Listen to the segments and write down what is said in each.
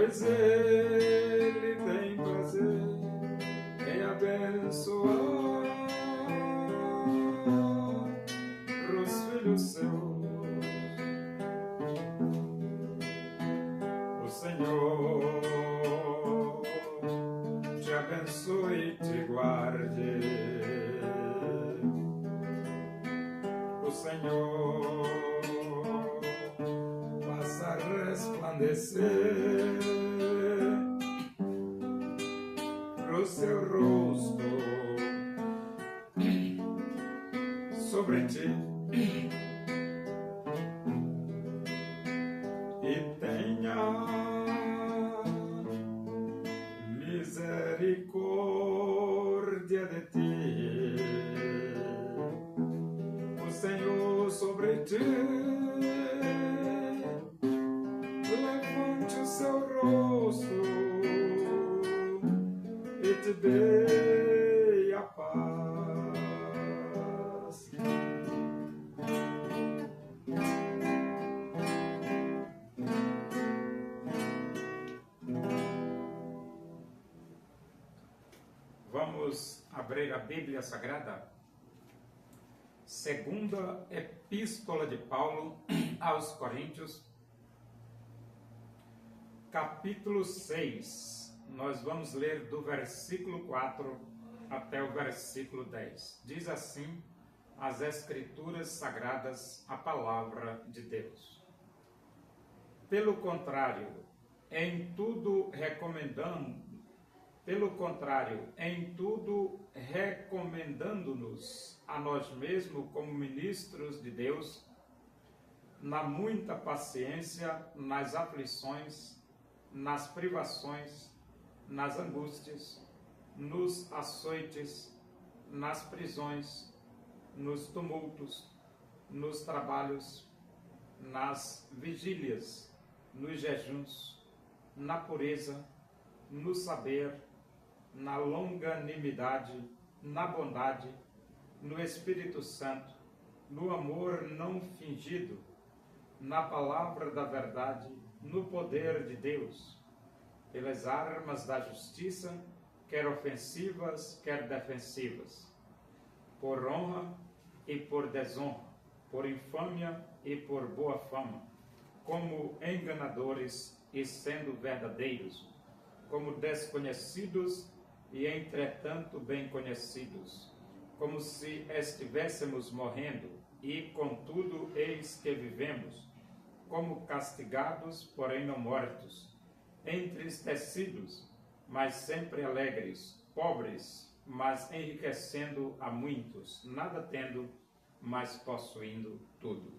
pois Ele tem prazer em abençoar os filhos seus. O Senhor te abençoe e te guarde. O Senhor faça resplandecer o seu rosto sobre ti e tenha misericórdia de ti. O Senhor sobre ti levante o seu rosto e te dê a paz. Vamos abrir a Bíblia Sagrada. Segunda Epístola de Paulo aos Coríntios, capítulo 6. Nós vamos ler do versículo 4 até o versículo 10. Diz assim as Escrituras Sagradas, a Palavra de Deus. Pelo contrário, em tudo recomendando-nos a nós mesmos como ministros de Deus, na muita paciência, nas aflições, nas privações, nas angústias, nos açoites, nas prisões, nos tumultos, nos trabalhos, nas vigílias, nos jejuns, na pureza, no saber, na longanimidade, na bondade, no Espírito Santo, no amor não fingido, na palavra da verdade, no poder de Deus, pelas armas da justiça, quer ofensivas, quer defensivas, por honra e por desonra, por infâmia e por boa fama, como enganadores e sendo verdadeiros, como desconhecidos e entretanto bem conhecidos, como se estivéssemos morrendo, e contudo eis que vivemos, como castigados, porém não mortos, entristecidos, mas sempre alegres, pobres, mas enriquecendo a muitos, nada tendo, mas possuindo tudo.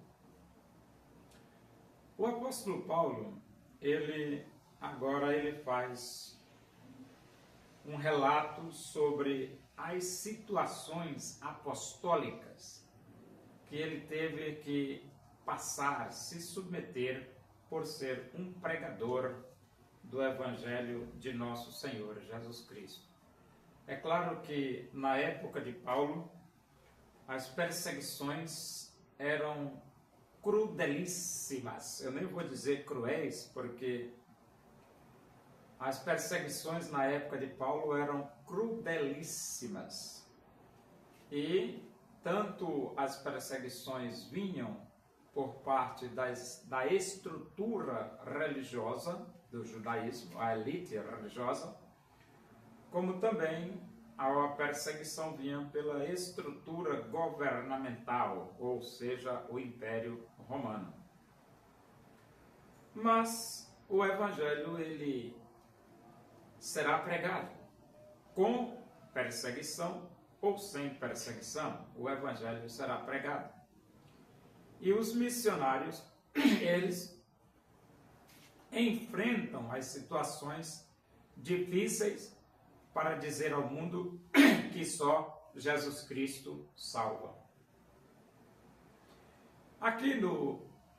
O apóstolo Paulo, agora ele faz um relato sobre as situações apostólicas que ele teve que passar, se submeter por ser um pregador do Evangelho de nosso Senhor Jesus Cristo. É claro que na época de Paulo, as perseguições eram crudelíssimas. Eu nem vou dizer cruéis, porque as perseguições na época de Paulo eram crudelíssimas. E tanto as perseguições vinham por parte da estrutura religiosa do judaísmo, a elite religiosa, como também a perseguição vinha pela estrutura governamental, ou seja, o Império Romano. Mas o Evangelho, ele será pregado com perseguição ou sem perseguição. O Evangelho será pregado. E os missionários, eles enfrentam as situações difíceis para dizer ao mundo que só Jesus Cristo salva. Aqui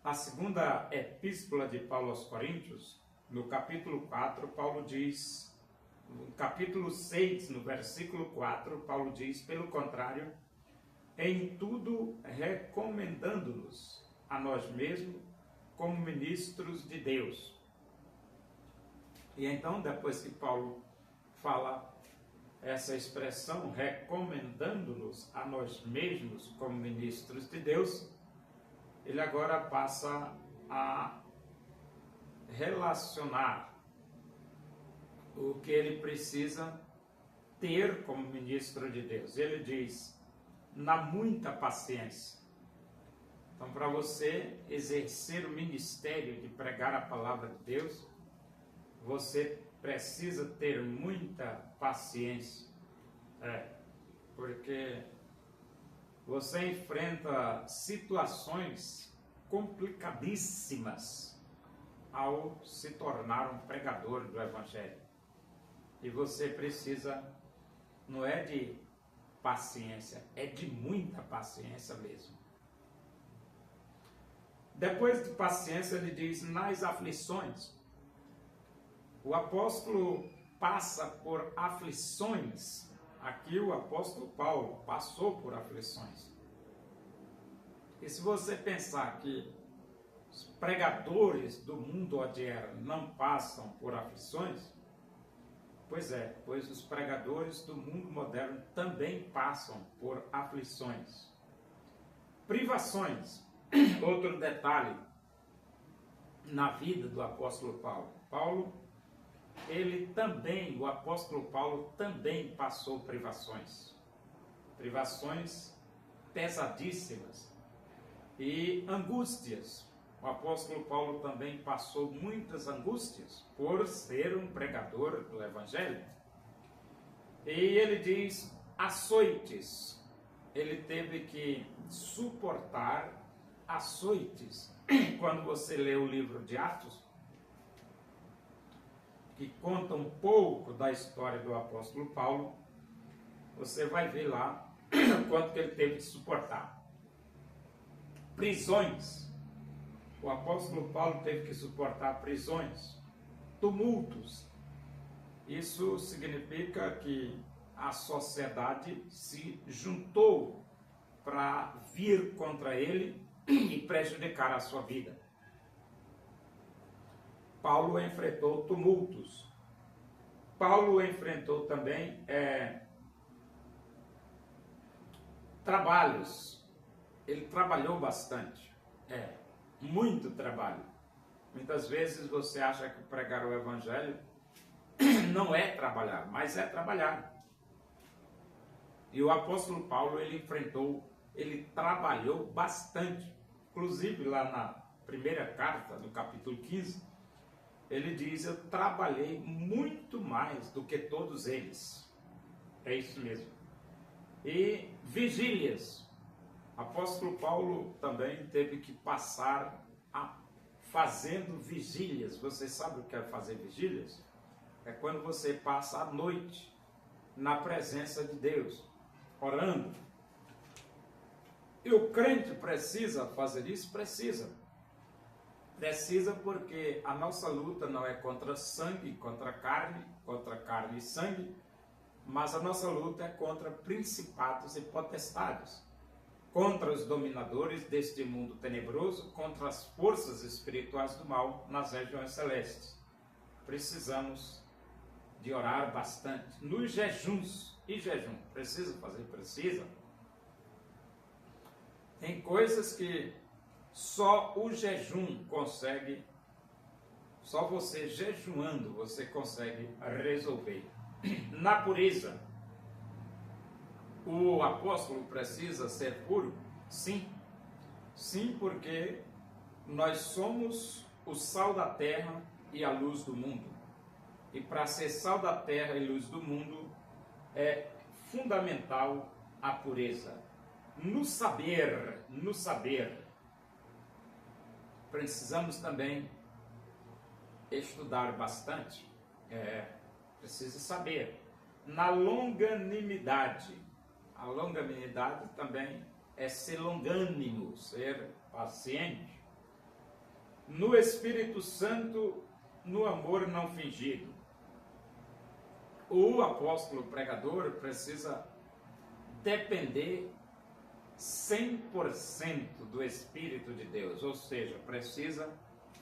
na segunda epístola de Paulo aos Coríntios, no capítulo 4, Paulo diz, no capítulo 6, no versículo 4, Paulo diz, pelo contrário, em tudo recomendando-nos a nós mesmos como ministros de Deus. E então, depois que Paulo fala essa expressão, recomendando-nos a nós mesmos como ministros de Deus, ele agora passa a relacionar o que ele precisa ter como ministro de Deus. Ele diz, na muita paciência. Então, para você exercer o ministério de pregar a palavra de Deus, você precisa ter muita paciência. Porque você enfrenta situações complicadíssimas ao se tornar um pregador do Evangelho. E você precisa, não é de paciência, é de muita paciência mesmo. Depois de paciência, ele diz, nas aflições. O apóstolo passa por aflições. Aqui o apóstolo Paulo passou por aflições. E se você pensar que os pregadores do mundo odierno não passam por aflições, pois os pregadores do mundo moderno também passam por aflições. Privações, outro detalhe na vida do apóstolo Paulo. O apóstolo Paulo também passou privações pesadíssimas e angústias. O apóstolo Paulo também passou muitas angústias por ser um pregador do Evangelho. E ele diz, açoites. Ele teve que suportar açoites. Quando você lê o livro de Atos, que conta um pouco da história do apóstolo Paulo, você vai ver lá quanto que ele teve que suportar. Prisões. O apóstolo Paulo teve que suportar prisões, tumultos. Isso significa que a sociedade se juntou para vir contra ele e prejudicar a sua vida. Paulo enfrentou tumultos. Paulo enfrentou também trabalhos. Ele trabalhou bastante. Muito trabalho. Muitas vezes você acha que pregar o Evangelho não é trabalhar, mas é trabalhar. E o apóstolo Paulo, ele trabalhou bastante. Inclusive lá na primeira carta, no capítulo 15, ele diz, eu trabalhei muito mais do que todos eles. É isso mesmo. E vigílias. O apóstolo Paulo também teve que passar fazendo vigílias. Você sabe o que é fazer vigílias? É quando você passa a noite na presença de Deus, orando. E o crente precisa fazer isso? Precisa. Precisa porque a nossa luta não é contra sangue, contra carne e sangue, mas a nossa luta é contra principados e potestades, contra os dominadores deste mundo tenebroso, contra as forças espirituais do mal nas regiões celestes. Precisamos de orar bastante, nos jejuns. E jejum, precisa fazer? Precisa. Tem coisas que só o jejum consegue, só você jejuando você consegue resolver. Na pureza, o apóstolo precisa ser puro? Sim. Sim, porque nós somos o sal da terra e a luz do mundo. E para ser sal da terra e luz do mundo, é fundamental a pureza. No saber, precisamos também estudar bastante. Precisa saber. Na longanimidade. A longanimidade também é ser longânimo, ser paciente. No Espírito Santo, no amor não fingido. O apóstolo pregador precisa depender 100% do Espírito de Deus, ou seja, precisa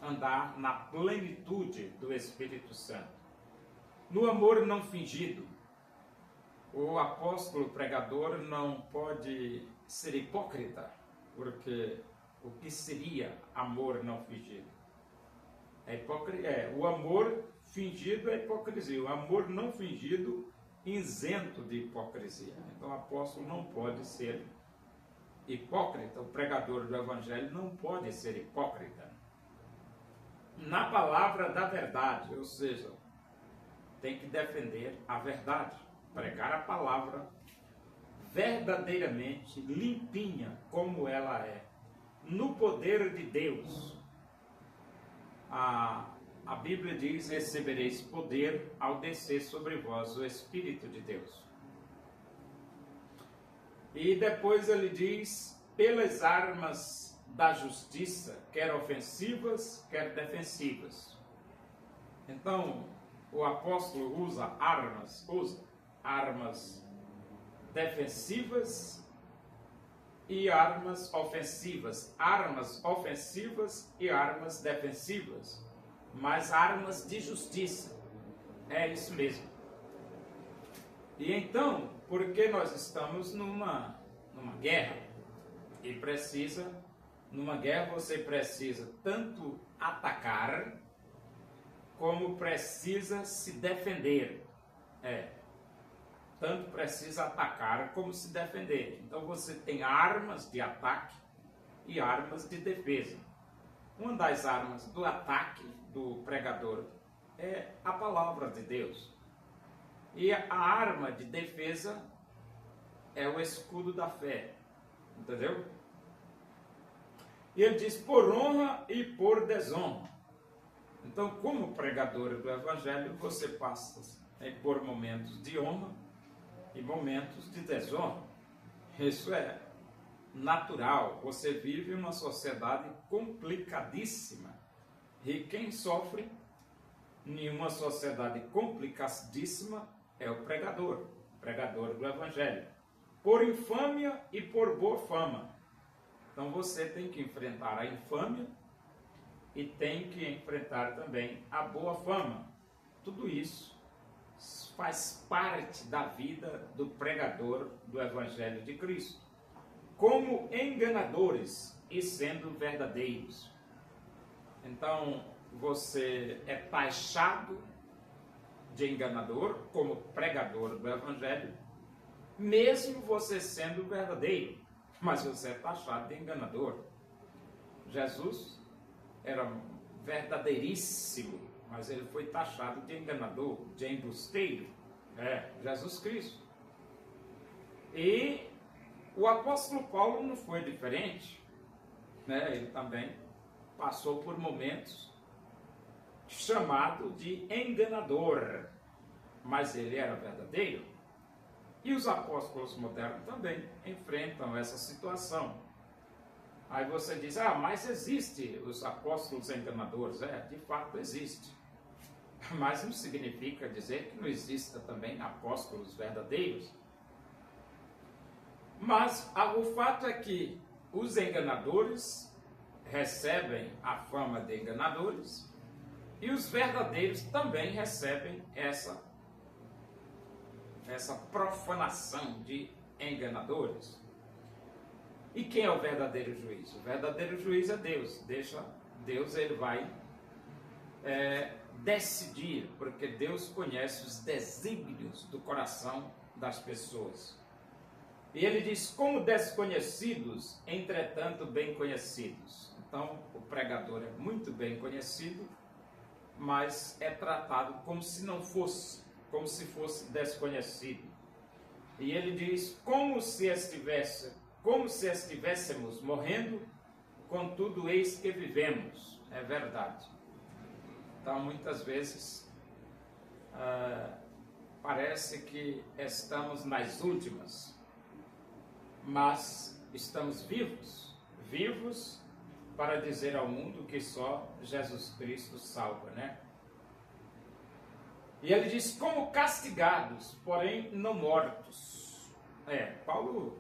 andar na plenitude do Espírito Santo. No amor não fingido, o apóstolo pregador não pode ser hipócrita, porque o que seria amor não fingido? O amor fingido é hipocrisia, o amor não fingido isento de hipocrisia. Então o apóstolo não pode ser hipócrita, o pregador do evangelho não pode ser hipócrita. Na palavra da verdade, ou seja, tem que defender a verdade, pregar a palavra verdadeiramente limpinha como ela é, no poder de Deus. A Bíblia diz: recebereis poder ao descer sobre vós o Espírito de Deus. E depois ele diz: pelas armas da justiça, quer ofensivas, quer defensivas. Então, o apóstolo usa armas defensivas e armas ofensivas. Armas ofensivas e armas defensivas. Mas armas de justiça. É isso mesmo. E então, porque nós estamos numa guerra, e numa guerra você precisa tanto atacar, como precisa se defender. Tanto precisa atacar como se defender. Então você tem armas de ataque e armas de defesa. Uma das armas do ataque do pregador é a palavra de Deus. E a arma de defesa é o escudo da fé. Entendeu? E ele diz: por honra e por desonra. Então, como pregador do evangelho, você passa por momentos de honra e momentos de desonra. Isso é natural. Você vive uma sociedade complicadíssima. E quem sofre em uma sociedade complicadíssima é o pregador do evangelho. Por infâmia e por boa fama. Então você tem que enfrentar a infâmia e tem que enfrentar também a boa fama. Tudo isso faz parte da vida do pregador do Evangelho de Cristo. Como enganadores e sendo verdadeiros. Então, você é taxado de enganador como pregador do Evangelho, mesmo você sendo verdadeiro, mas você é taxado de enganador. Jesus era verdadeiríssimo, mas ele foi taxado de enganador, de embusteiro. Jesus Cristo. E o apóstolo Paulo não foi diferente, ele também passou por momentos chamado de enganador, mas ele era verdadeiro. E os apóstolos modernos também enfrentam essa situação. Aí você diz: mas existe os apóstolos enganadores. De fato existe. Mas não significa dizer que não exista também apóstolos verdadeiros. Mas o fato é que os enganadores recebem a fama de enganadores e os verdadeiros também recebem essa profanação de enganadores. E quem é o verdadeiro juiz? O verdadeiro juiz é Deus. Deus ele vai decidir, porque Deus conhece os desígnios do coração das pessoas. E ele diz: como desconhecidos, entretanto bem conhecidos. Então, o pregador é muito bem conhecido, mas é tratado como se não fosse, como se fosse desconhecido. E ele diz: como se estivéssemos morrendo, contudo eis que vivemos. É verdade. Então, muitas vezes, parece que estamos nas últimas, mas estamos vivos para dizer ao mundo que só Jesus Cristo salva, E ele diz: como castigados, porém não mortos. Paulo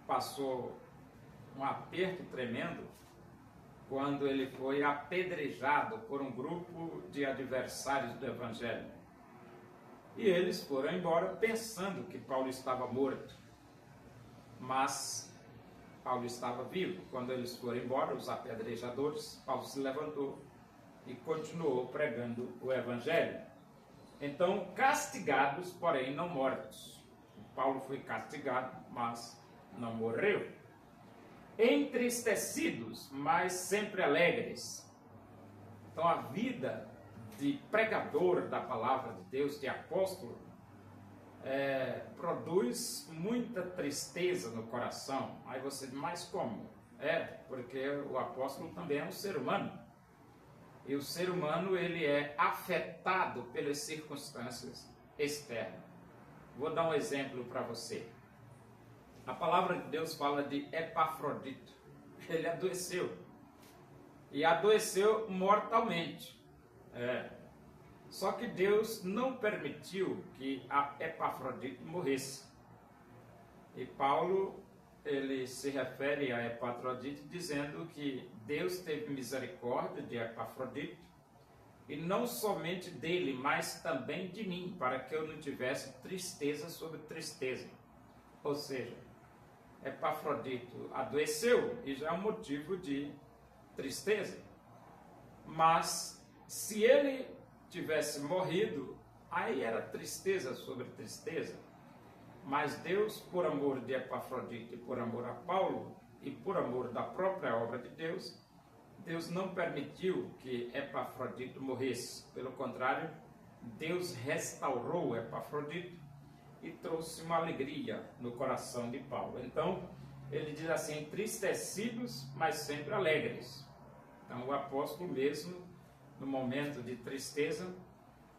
passou um aperto tremendo quando ele foi apedrejado por um grupo de adversários do Evangelho. E eles foram embora pensando que Paulo estava morto. Mas Paulo estava vivo. Quando eles foram embora, os apedrejadores, Paulo se levantou e continuou pregando o Evangelho. Então, castigados, porém não mortos. Paulo foi castigado, mas não morreu. Entristecidos, mas sempre alegres. Então, a vida de pregador da palavra de Deus, de apóstolo, produz muita tristeza no coração. Aí você diz, mas como? Porque o apóstolo também é um ser humano. E o ser humano, ele é afetado pelas circunstâncias externas. Vou dar um exemplo para você. A palavra de Deus fala de Epafrodito. Ele adoeceu. E adoeceu mortalmente. Só que Deus não permitiu que a Epafrodito morresse. E Paulo, ele se refere a Epafrodito dizendo que Deus teve misericórdia de Epafrodito, e não somente dele, mas também de mim, para que eu não tivesse tristeza sobre tristeza. Ou seja, Epafrodito adoeceu e já é um motivo de tristeza. Mas se ele tivesse morrido, aí era tristeza sobre tristeza. Mas Deus, por amor de Epafrodito e por amor a Paulo, e por amor da própria obra de Deus, Deus não permitiu que Epafrodito morresse. Pelo contrário, Deus restaurou Epafrodito e trouxe uma alegria no coração de Paulo. Então, ele diz assim, entristecidos, mas sempre alegres. Então, o apóstolo mesmo, no momento de tristeza,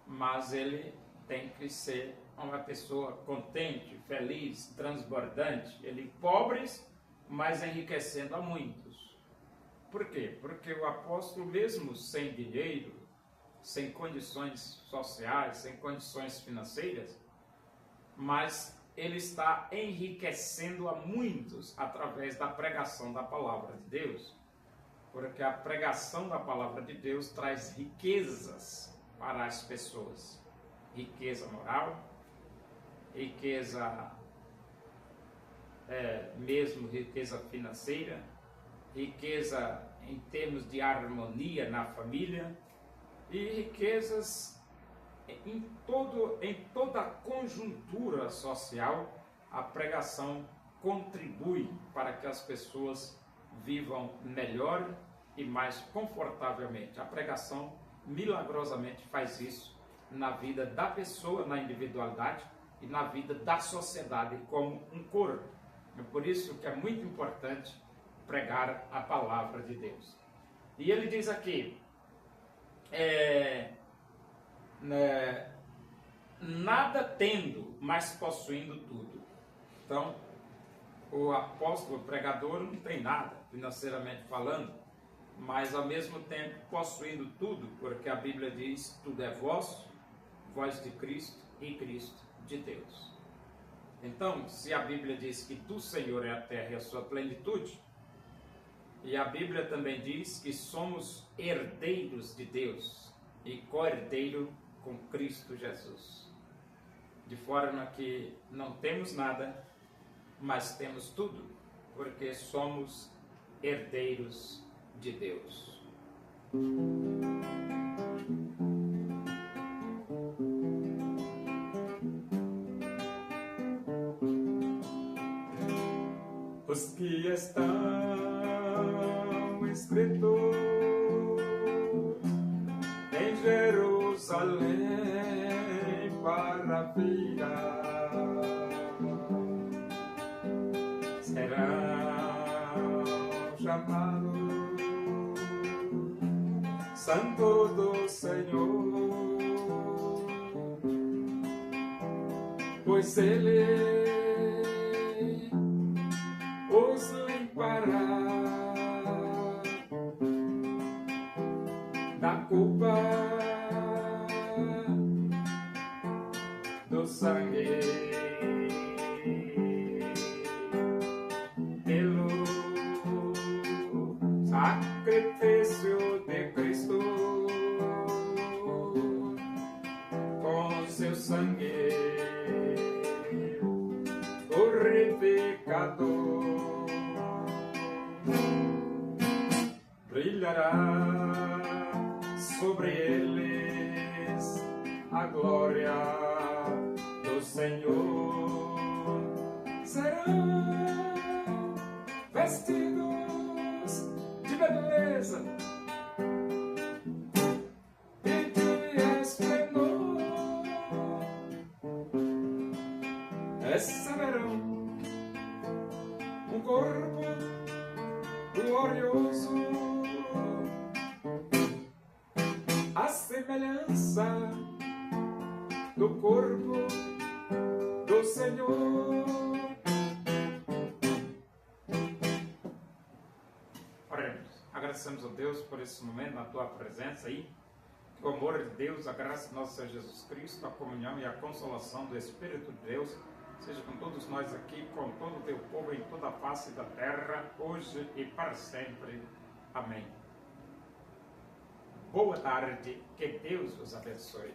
mas ele tem que ser uma pessoa contente, feliz, transbordante. Ele pobres, mas enriquecendo a muitos. Por quê? Porque o apóstolo, mesmo sem dinheiro, sem condições sociais, sem condições financeiras, mas ele está enriquecendo a muitos através da pregação da palavra de Deus. Porque a pregação da palavra de Deus traz riquezas para as pessoas. Riqueza moral, riqueza mesmo riqueza financeira, riqueza em termos de harmonia na família e riquezas em toda a conjuntura social. A pregação contribui para que as pessoas vivam melhor e mais confortavelmente. A pregação milagrosamente faz isso na vida da pessoa, na individualidade e na vida da sociedade como um corpo. É por isso que é muito importante pregar a palavra de Deus. E ele diz aqui, nada tendo, mas possuindo tudo. Então, o apóstolo, o pregador, não tem nada, financeiramente falando, mas ao mesmo tempo possuindo tudo, porque a Bíblia diz, tudo é vosso, vós de Cristo e Cristo de Deus. Então, se a Bíblia diz que tu, Senhor, é a terra e a sua plenitude, e a Bíblia também diz que somos herdeiros de Deus e co-herdeiro com Cristo Jesus. De forma que não temos nada, mas temos tudo, porque somos herdeiros de Deus. Os que estão escritos em Jerusalém para a vida serão chamados Santo do Senhor, pois Ele os limpará da culpa do sangue pelo sacrifício de Cristo, com seu sangue glorificado. Brilhará sobre eles a glória do Senhor. Serão vestidos de beleza e de esplendor. Receberão um corpo glorioso, a semelhança do corpo do Senhor. Oremos. Agradecemos a Deus por esse momento, na tua presença aí. Que o amor de Deus, a graça de nosso Senhor Jesus Cristo, a comunhão e a consolação do Espírito de Deus seja com todos nós aqui, com todo o teu povo em toda a face da terra, hoje e para sempre. Amém. Boa tarde, que Deus vos abençoe.